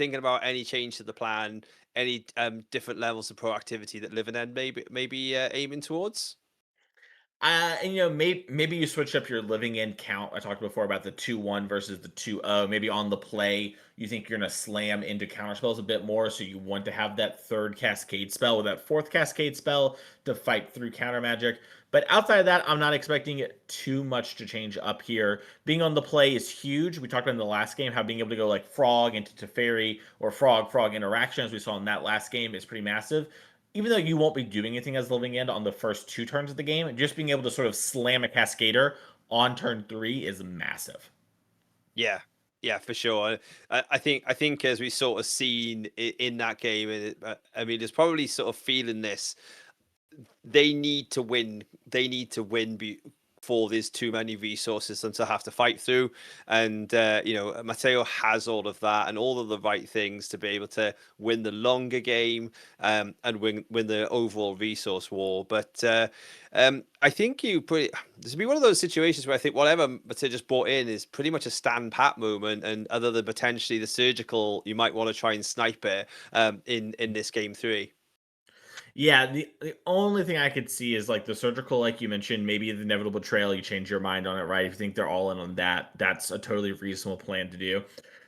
thinking about any change to the plan, any different levels of proactivity that Living End maybe aiming towards? And maybe you switch up your living in count. I talked before about the 2-1 versus the 2-0. Maybe on the play, you think you're gonna slam into counter spells a bit more, so you want to have that third cascade spell or that fourth cascade spell to fight through counter magic. But outside of that, I'm not expecting it too much to change up here. Being on the play is huge. We talked about in the last game how being able to go like frog into Teferi or frog interaction, as we saw in that last game, is pretty massive. Even though you won't be doing anything as living end on the first two turns of the game, just being able to sort of slam a Cascader on turn three is massive. Yeah, yeah, for sure. I think as we sort of seen in that game, I mean, it's probably sort of feeling this. They need to win. They need to win before there's too many resources them to have to fight through. And Matteo has all of that and all of the right things to be able to win the longer game, and win the overall resource war. But I think this will be one of those situations where I think whatever Matteo just brought in is pretty much a stand pat moment, and other than potentially the surgical, you might want to try and snipe it in this game three. Yeah, the only thing I could see is like the surgical, like you mentioned, maybe the inevitable betrayal. You change your mind on it, right? If you think they're all in on that, that's a totally reasonable plan to do.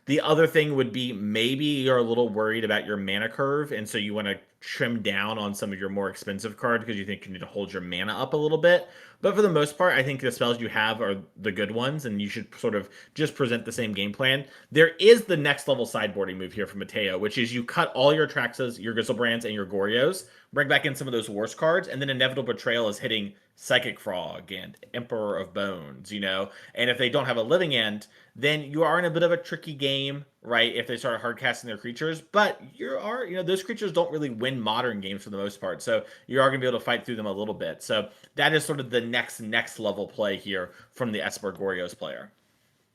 The other thing would be maybe you're a little worried about your mana curve, and so you want to trim down on some of your more expensive cards because you think you need to hold your mana up a little bit. But for the most part, I think the spells you have are the good ones, and you should sort of just present the same game plan. There is the next level sideboarding move here from Mateo, which is you cut all your Traxas, your Gristlebrands, and your Gorios, bring back in some of those worst cards, and then Inevitable Betrayal is hitting Psychic Frog and Emperor of Bones, And if they don't have a living end, then you are in a bit of a tricky game, right? If they start hard casting their creatures, but those creatures don't really win modern games for the most part, so you are going to be able to fight through them a little bit. So that is sort of the next level play here from the Esper Gorios player.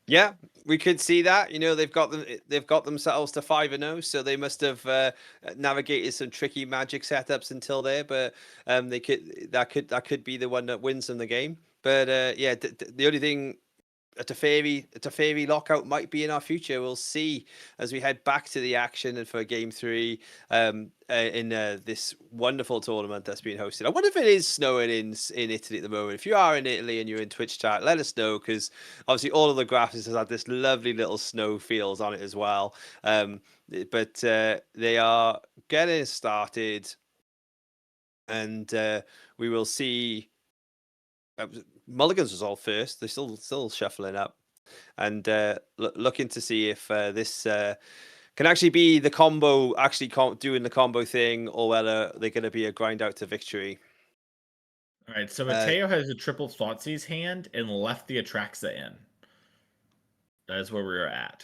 Yeah, we could see that. They've got themselves to 5-0, so they must have navigated some tricky magic setups until there. But that could be the one that wins them the game. But yeah, the only thing, a Teferi lockout might be in our future. We'll see as we head back to the action and for game three, in this wonderful tournament that's being hosted. I wonder if it is snowing in Italy at the moment. If you are in Italy and you're in Twitch chat, let us know, because obviously all of the graphics has had this lovely little snow fields on it as well. But they are getting started, and we will see. Mulligans was all first. They're still shuffling up, and looking to see if this can actually be the combo, actually doing the combo thing, or whether they're going to be a grind out to victory. All right, so Uh, Mateo has a triple Thoughtseize hand and left the Atraxa in. That is where we're at.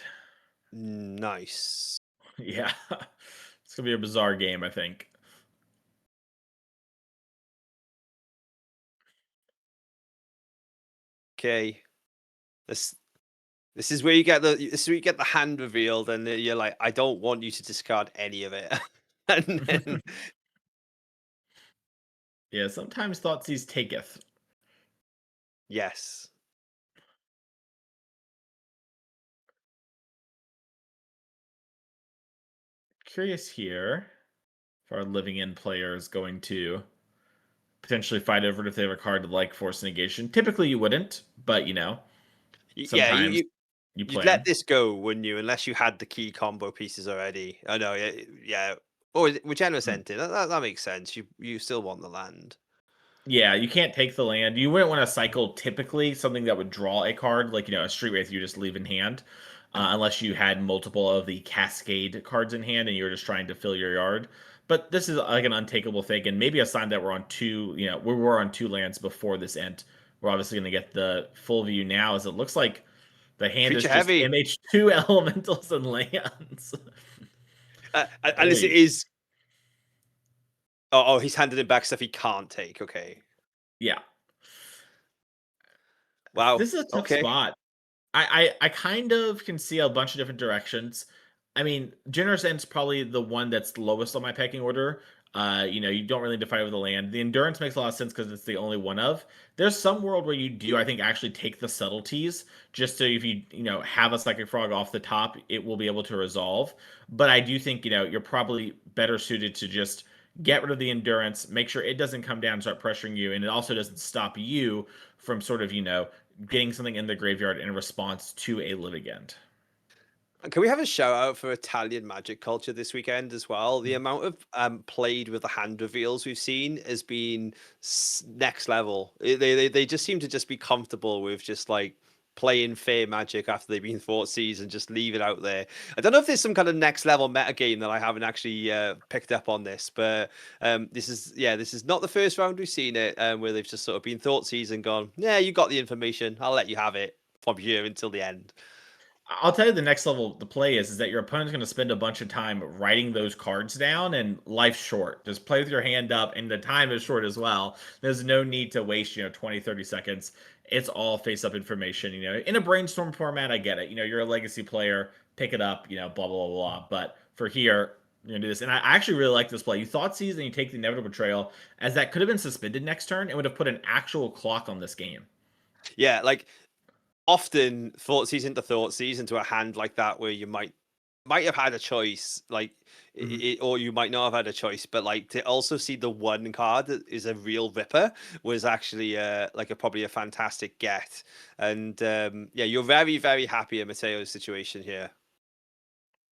nice. Yeah. It's gonna be a bizarre game, I think. Okay, this this is where you get the hand revealed, and then you're like, I don't want you to discard any of it, and then Yeah, sometimes Thoughtseize taketh. yes. Curious here if our living in player is going to potentially fight over it if they have a card like Force Negation. Typically you wouldn't, but Yeah, sometimes you you'd let plan. this go, wouldn't you? Unless you had the key combo pieces already. I know, yeah, yeah. Or Regenerous Hmm. Entity. That makes sense. You still want the land. Yeah, you can't take the land. You wouldn't want to cycle typically something that would draw a card, like a Street Wraith you just leave in hand, unless you had multiple of the Cascade cards in hand and you were just trying to fill your yard. But this is like an untakeable thing, and maybe a sign that we're on two. We were on two lands before this end. We're obviously going to get the full view now, as it looks like the hand is Creature just heavy. MH2 elementals and lands. And this Oy. is. He's handed him back stuff he can't take. Okay. Yeah, Wow. this is a tough Okay. spot. I kind of can see a bunch of different directions. I mean, Generous End's probably the one that's lowest on my pecking order. You don't really need to fight over the land. The endurance makes a lot of sense because it's the only one of. There's some world where you do, I think, actually take the subtleties, just so if you have a psychic frog off the top, it will be able to resolve. But I do think, you're probably better suited to just get rid of the endurance, make sure it doesn't come down and start pressuring you, and it also doesn't stop you from sort of, getting something in the graveyard in response to a litigant. And can we have a shout out for Italian magic culture this weekend as well? The amount of played with the hand reveals we've seen has been next level. They just seem to just be comfortable with just like playing fair magic after they've been 4 seasons, just leave it out there. I don't know if there's some kind of next level meta game that I haven't actually picked up on this, but this is not the first round we've seen it where they've just sort of been thought season gone. Yeah, you got the information. I'll let you have it from here until the end. I'll tell you the next level the play is that your opponent's going to spend a bunch of time writing those cards down, and life's short. Just play with your hand up, and the time is short as well. There's no need to waste 20, 30 seconds. It's all face up information. In a brainstorm format, I get it. You're a legacy player, pick it up, blah blah blah blah. But for here, you're gonna do this, and I actually really like this play. You thought season, you take the inevitable betrayal, as that could have been suspended next turn and would have put an actual clock on this game. Yeah, like often thought season to thought season to a hand like that where you might have had a choice, like Mhm. or you might not have had a choice, but like to also see the one card that is a real ripper was actually like a probably a fantastic get. And yeah, you're very very happy in Mateo's situation here.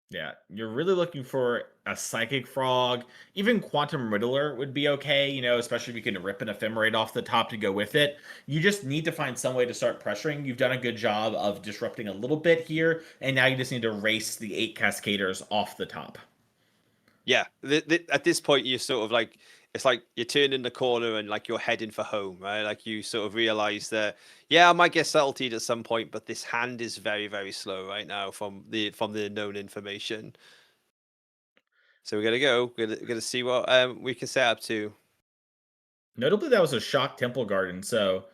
Yeah, you're really looking for a psychic frog. Even quantum riddler would be okay, especially if you can rip an ephemerate off the top to go with it. You just need to find some way to start pressuring. You've done a good job of disrupting a little bit here, and now you just need to race the 8 cascaders off the top. Yeah, at this point you're sort of like it's like you're turning the corner and like you're heading for home, right? Like you sort of realize that yeah, I might get saltied at some point, but this hand is very very slow right now from the known information. So we're gonna go. We're gonna see what we can set up to. Notably, that was a shock temple garden, so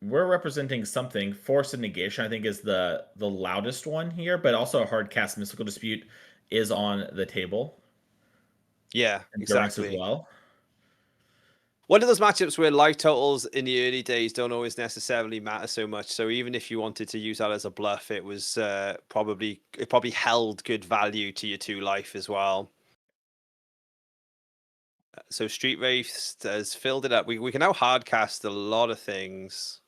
we're representing something. Force of negation, I think, is the loudest one here, but also a hard cast mystical dispute is on the table. Yeah, Endurance as exactly. well. One of those matchups where life totals in the early days don't always necessarily matter so much. So even if you wanted to use that as a bluff, it was it probably held good value to your 2 life as well. So Street Wraith has filled it up. We can now hardcast a lot of things.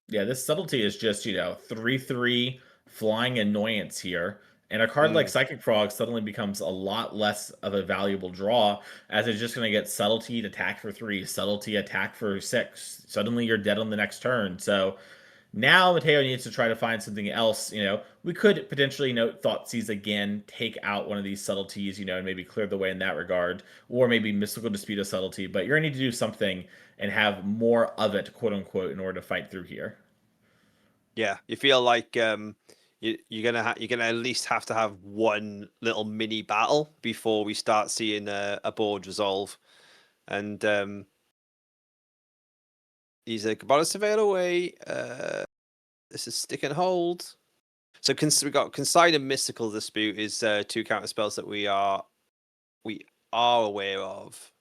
Yeah, this subtlety is just, 3/3 flying annoyance here. And a card like Mm, Psychic Frog suddenly becomes a lot less of a valuable draw, as it's just going to get subtlety attack for 3, subtlety attack for 6. Suddenly you're dead on the next turn. So now Mateo needs to try to find something else. We could potentially, Thoughtseize again, take out one of these subtleties, and maybe clear the way in that regard, or maybe Mystical Dispute a subtlety. But you're going to need to do something and have more of it, quote unquote, in order to fight through here. yeah, you feel like you're gonna at least have to have one little mini battle before we start seeing a board resolve. And he's a Kabbalah Surveyor away. This is stick and hold. So we got Consign and Mystical Dispute is 2 counter spells that we are aware of.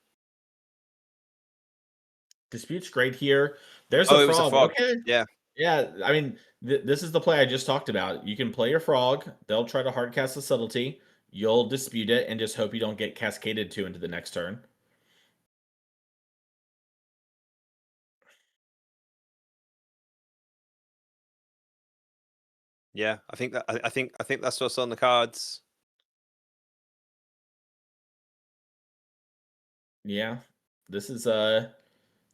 Dispute's great here. There's a Oh, it was a frog. frog. Okay. Yeah, Yeah, I mean, this is the play I just talked about. You can play your frog. They'll try to hardcast the subtlety. You'll dispute it and just hope you don't get cascaded to into the next turn. yeah. I think that's what's on the cards. Yeah. This is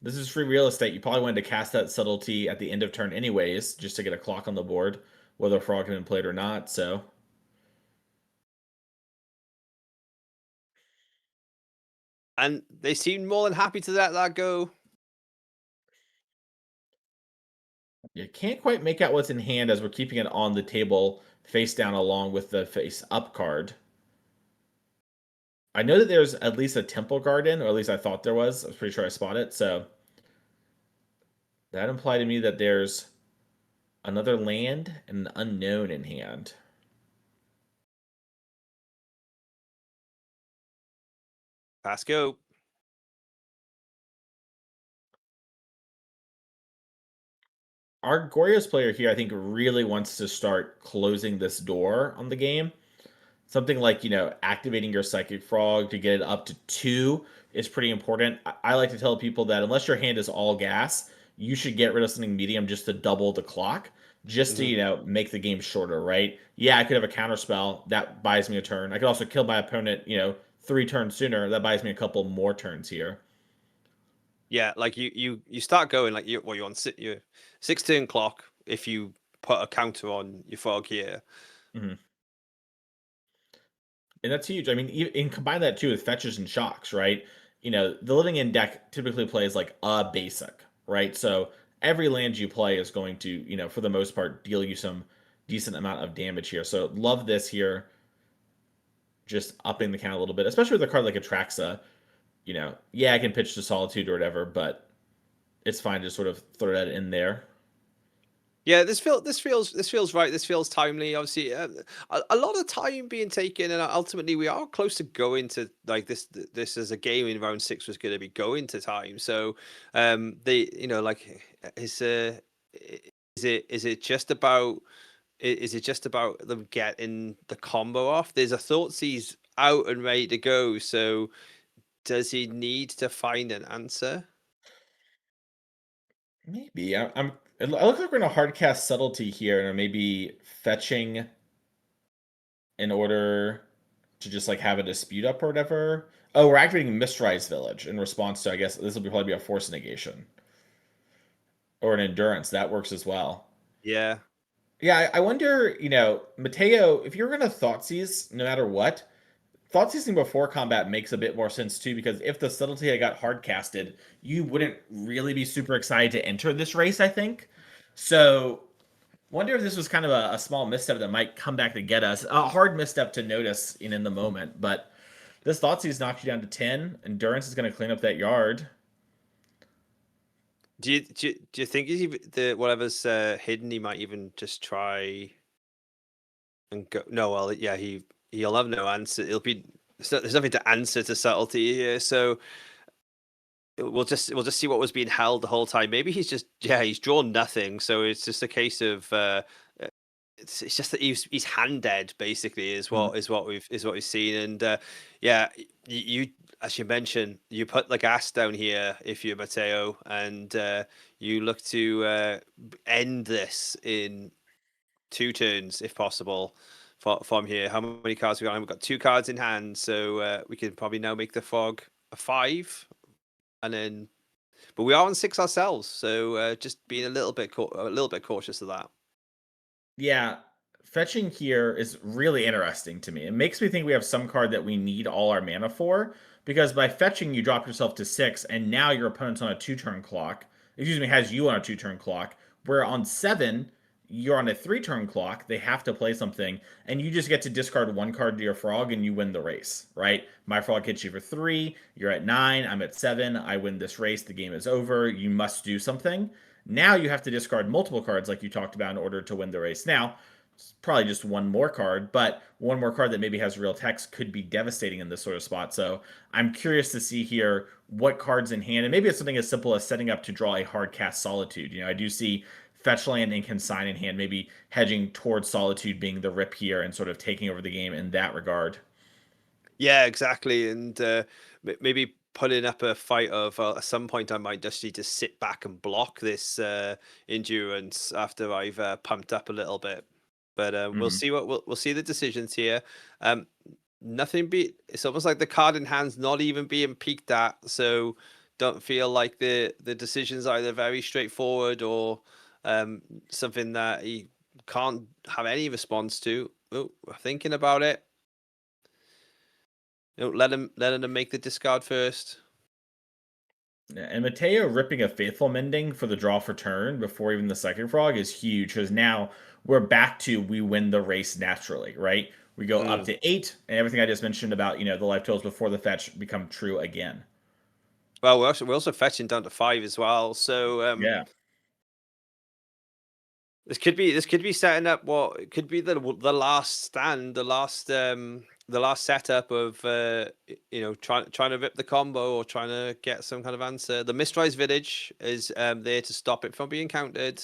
this is free real estate. You probably wanted to cast that subtlety at the end of turn anyways, just to get a clock on the board, whether a frog had been played or not. So And they seem more than happy to let that go. you can't quite make out what's in hand as we're keeping it on the table face down along with the face up card. I know that there's at least a temple garden, or at least I thought there was. I was pretty sure I spotted it. So that implied to me that there's another land and an unknown in hand. Pass go. Our Gorgias player here, I think, really wants to start closing this door on the game. Something like, activating your Psychic Frog to get it up to 2 is pretty important. I like to tell people that unless your hand is all gas, you should get rid of something medium just to double the clock, just to, Hmm. make the game shorter, right? Yeah, I could have a counter spell that buys me a turn. I could also kill my opponent, 3 turns sooner. That buys me a couple more turns here. Yeah, like you start going like you're on your 6 turn clock if you put a counter on your fog here. Mhm. And that's huge. I mean, and combine that too with fetches and shocks, right? The living in deck typically plays like a basic, right? So every land you play is going to, for the most part, deal you some decent amount of damage here. So love this here, just upping the count a little bit, especially with a card like Atraxa. Yeah, I can pitch to Solitude or whatever, but it's fine to sort of throw that in there. Yeah, this feels right. This feels timely. Obviously, a lot of time being taken, and ultimately we are close to going to like this as a game in round 6 was going to be going to time. So, they like is it just about is it just about them getting the combo off? There's a Thoughtseiz's out and ready to go. So, does he need to find an answer? Maybe I'm. I look like we're in a hard cast subtlety here, and maybe fetching in order to just like have a dispute up or whatever. Oh, we're activating Mistrise Village in response to, I guess this will probably be a force negation or an endurance. That works as well. Yeah. Yeah, I wonder, Mateo, if you're going to Thoughtseize no matter what, Thoughtseizing before combat makes a bit more sense too, because if the subtlety had got hard casted, you wouldn't really be super excited to enter this race, I think. So wonder if this was kind of a small misstep that might come back to get us. A hard misstep to notice in the moment, but this Thoughtseize knocked you down to 10. Endurance is going to clean up that yard. Do you think the whatever's hidden, he might even just try and go? No, well, yeah, he'll have no answer. There's nothing to answer to subtlety here, so we'll just see what was being held the whole time. Maybe he's drawn nothing, so it's just a case of it's just that he's hand dead basically Mhm. is what we've seen. And yeah, you as you mentioned, you put the gas down here if you're Mateo, and you look to end this in 2 turns if possible. From here, how many cards we got? We've got 2 cards in hand, so we can probably now make the fog a 5, and then but we are on 6 ourselves, so just being a little bit cautious of that. Yeah, fetching here is really interesting to me. It makes me think we have some card that we need all our mana for, because by fetching, you drop yourself to 6, and now your opponent's on a 2 turn clock. Excuse me, has you on a 2 turn clock. Where on 7, you're on a 3 turn clock. They have to play something, and you just get to discard 1 card to your frog, and you win the race, right? My frog hits you for 3. You're at 9. I'm at 7. I win this race. The game is over. You must do something. Now you have to discard multiple cards, like you talked about, in order to win the race. Now, it's probably just one more card, but one more card that maybe has real text could be devastating in this sort of spot. So I'm curious to see here what cards in hand, and maybe it's something as simple as setting up to draw a hard cast Solitude. I do see fetch land and consign in hand, maybe hedging towards Solitude being the rip here and sort of taking over the game in that regard. Yeah, exactly. And maybe putting up a fight of at some point I might just need to sit back and block this endurance after I've pumped up a little bit. But we'll Mhm. see we'll see the decisions here. Um, nothing be It's almost like the card in hand's not even being peeked at, so don't feel like the decision's either very straightforward or something that he can't have any response to. Oh, thinking about it. Let him make the discard first. Yeah, and Mateo ripping a Faithful Mending for the draw for turn before even the second frog is huge, because now we're back to we win the race naturally, right? We go up Mm. to 8, and everything I just mentioned about, the life totals before the fetch become true again. Well, we're also fetching down to 5 as well. So Yeah. this could be setting up what it could be the last stand, the last last setup of trying to rip the combo or trying to get some kind of answer. The Mistrise Village is there to stop it from being countered.